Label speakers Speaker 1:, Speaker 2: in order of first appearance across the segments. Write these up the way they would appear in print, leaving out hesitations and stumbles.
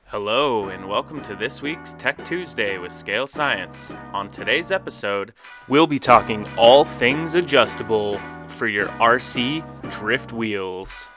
Speaker 1: Hello and welcome to this week's Tech Tuesday with Scale Science. On today's episode, we'll be talking all things adjustable for your RC drift wheels.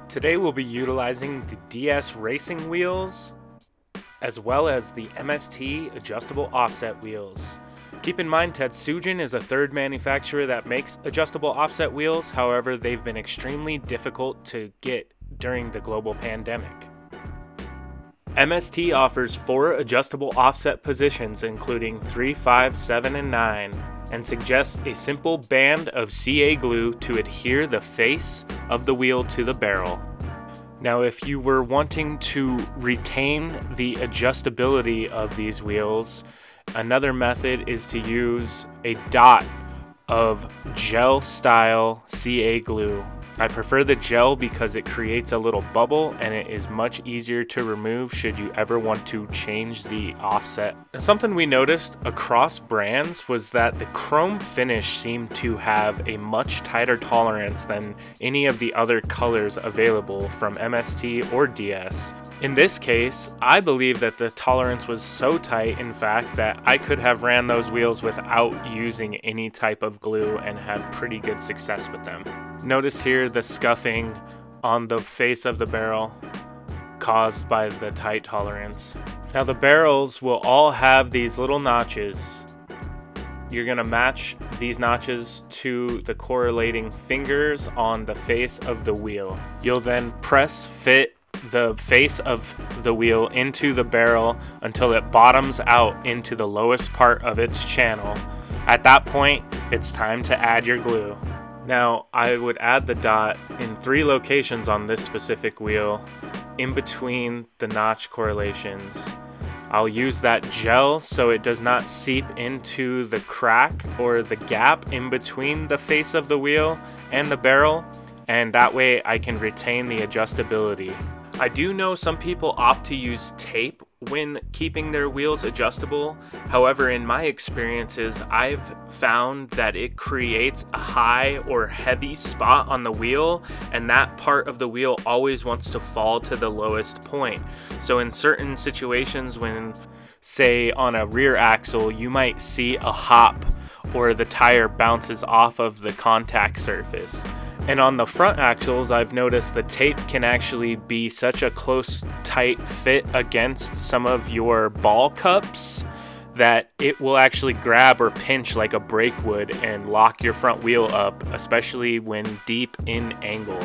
Speaker 1: Today we'll be utilizing the DS racing wheels as well as the MST adjustable offset wheels. Keep in mind Tetsujin is a third manufacturer that makes adjustable offset wheels, however they've been extremely difficult to get during the global pandemic. MST offers 4 adjustable offset positions including 3, 5, 7, and 9, and suggests a simple band of CA glue to adhere the face of the wheel to the barrel. Now if you were wanting to retain the adjustability of these wheels, another method is to use a dot of gel style CA glue. I prefer the gel because it creates a little bubble and it is much easier to remove should you ever want to change the offset. And something we noticed across brands was that the chrome finish seemed to have a much tighter tolerance than any of the other colors available from MST or DS. In this case, I believe that the tolerance was so tight, in fact, that I could have ran those wheels without using any type of glue and had pretty good success with them. Notice here the scuffing on the face of the barrel caused by the tight tolerance. Now the barrels will all have these little notches. You're gonna match these notches to the correlating fingers on the face of the wheel. You'll then press fit the face of the wheel into the barrel until it bottoms out into the lowest part of its channel. At that point, it's time to add your glue. Now, I would add the dot in 3 locations on this specific wheel, in between the notch correlations. I'll use that gel so it does not seep into the crack or the gap in between the face of the wheel and the barrel, and that way I can retain the adjustability. I do know some people opt to use tape when keeping their wheels adjustable. However, in my experiences, I've found that it creates a high or heavy spot on the wheel, and that part of the wheel always wants to fall to the lowest point. So in certain situations when, say, on a rear axle, you might see a hop or the tire bounces off of the contact surface. And on the front axles, I've noticed the tape can actually be such a close, tight fit against some of your ball cups that it will actually grab or pinch like a brake would and lock your front wheel up, especially when deep in angle.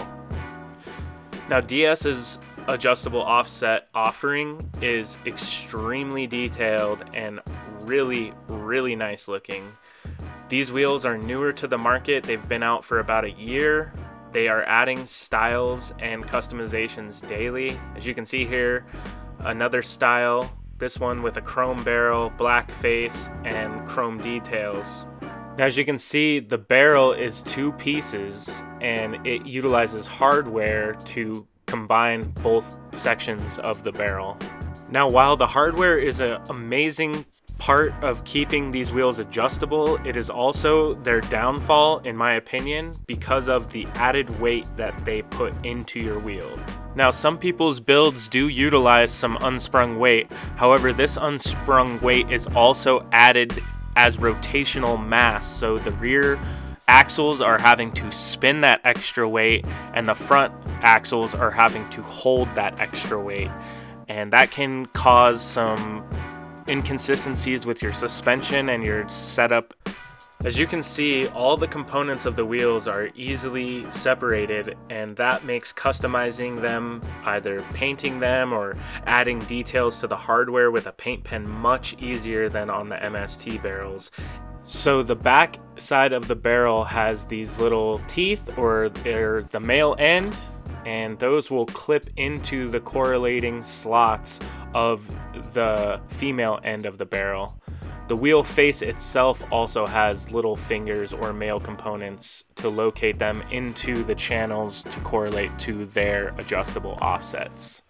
Speaker 1: Now DS's adjustable offset offering is extremely detailed and really nice looking. These wheels are newer to the market. They've been out for about a year. They are adding styles and customizations daily. As you can see here, another style, this one with a chrome barrel, black face, and chrome details. Now, as you can see, the barrel is 2 pieces and it utilizes hardware to combine both sections of the barrel. Now, while the hardware is an amazing part of keeping these wheels adjustable, it is also their downfall, in my opinion, because of the added weight that they put into your wheel. Now, some people's builds do utilize some unsprung weight. However, this unsprung weight is also added as rotational mass, so the rear axles are having to spin that extra weight and the front axles are having to hold that extra weight, and that can cause some inconsistencies with your suspension and your setup. As you can see, all the components of the wheels are easily separated, and that makes customizing them, either painting them or adding details to the hardware with a paint pen, much easier than on the MST barrels. So the back side of the barrel has these little teeth, or they're the male end, and those will clip into the correlating slots of the female end of the barrel. The wheel face itself also has little fingers or male components to locate them into the channels to correlate to their adjustable offsets.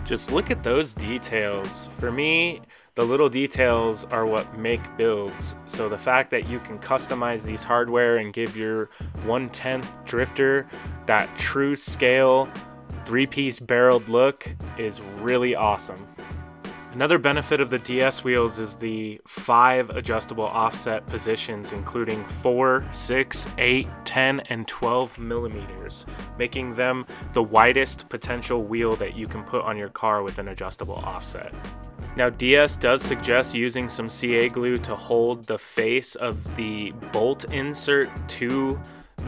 Speaker 1: Just look at those details. For me, the little details are what make builds. So the fact that you can customize these hardware and give your 1/10 drifter that true scale 3-piece barreled look is really awesome. Another benefit of the DS wheels is the 5 adjustable offset positions, including 4, 6, 8, 10, and 12 millimeters, making them the widest potential wheel that you can put on your car with an adjustable offset. Now, DS does suggest using some CA glue to hold the face of the bolt insert to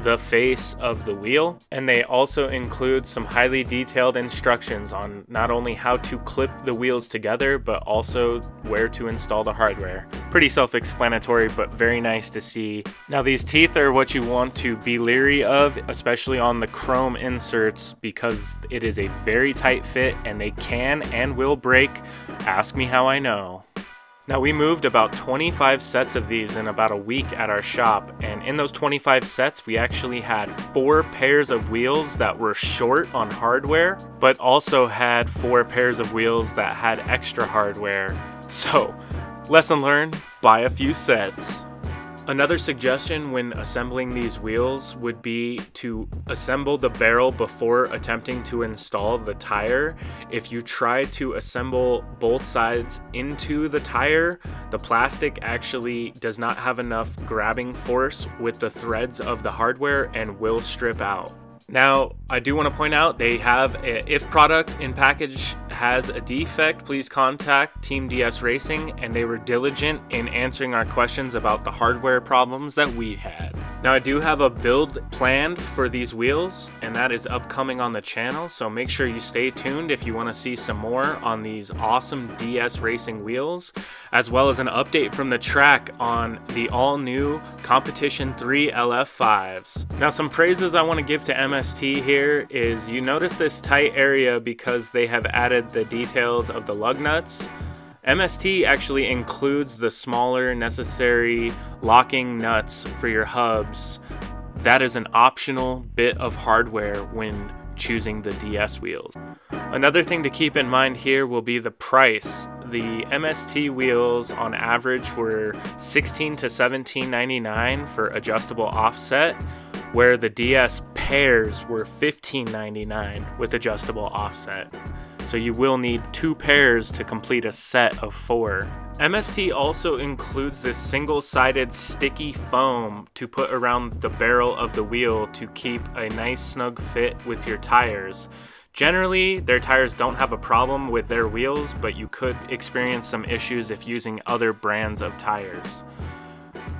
Speaker 1: the face of the wheel, and they also include some highly detailed instructions on not only how to clip the wheels together, but also where to install the hardware. Pretty self-explanatory, but very nice to see. Now, these teeth are what you want to be leery of, especially on the chrome inserts, because it is a very tight fit and they can and will break. Ask me how I know. Now, we moved about 25 sets of these in about a week at our shop, and in those 25 sets we actually had 4 pairs of wheels that were short on hardware, but also had 4 pairs of wheels that had extra hardware. So, lesson learned, buy a few sets. Another suggestion when assembling these wheels would be to assemble the barrel before attempting to install the tire. If you try to assemble both sides into the tire, the plastic actually does not have enough grabbing force with the threads of the hardware and will strip out. Now, I do want to point out they have if product in package has a defect, please contact Team DS Racing, and they were diligent in answering our questions about the hardware problems that we had. Now, I do have a build planned for these wheels, and that is upcoming on the channel, so make sure you stay tuned if you want to see some more on these awesome DS Racing wheels, as well as an update from the track on the all-new Competition 3 LF5s. Now, some praises I want to give to MST here is you notice this tight area because they have added the details of the lug nuts. MST actually includes the smaller necessary locking nuts for your hubs. That is an optional bit of hardware when choosing the DS wheels. Another thing to keep in mind here will be the price. The MST wheels on average were $16 to $17.99 for adjustable offset, where the DS pairs were $15.99 with adjustable offset. So you will need 2 pairs to complete a set of 4. MST also includes this single-sided sticky foam to put around the barrel of the wheel to keep a nice snug fit with your tires. Generally, their tires don't have a problem with their wheels, but you could experience some issues if using other brands of tires.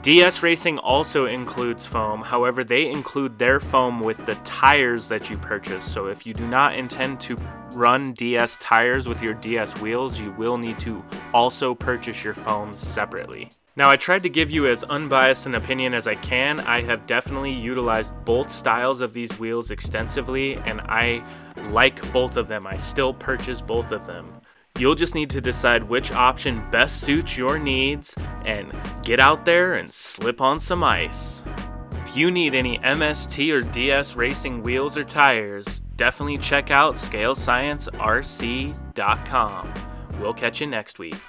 Speaker 1: DS Racing also includes foam, however they include their foam with the tires that you purchase, so if you do not intend to run DS tires with your DS wheels, you will need to also purchase your foam separately. Now, I tried to give you as unbiased an opinion as I can. I have definitely utilized both styles of these wheels extensively, and I like both of them. I still purchase both of them. You'll just need to decide which option best suits your needs and get out there and slip on some ice. If you need any MST or DS Racing wheels or tires, definitely check out scalesciencerc.com. We'll catch you next week.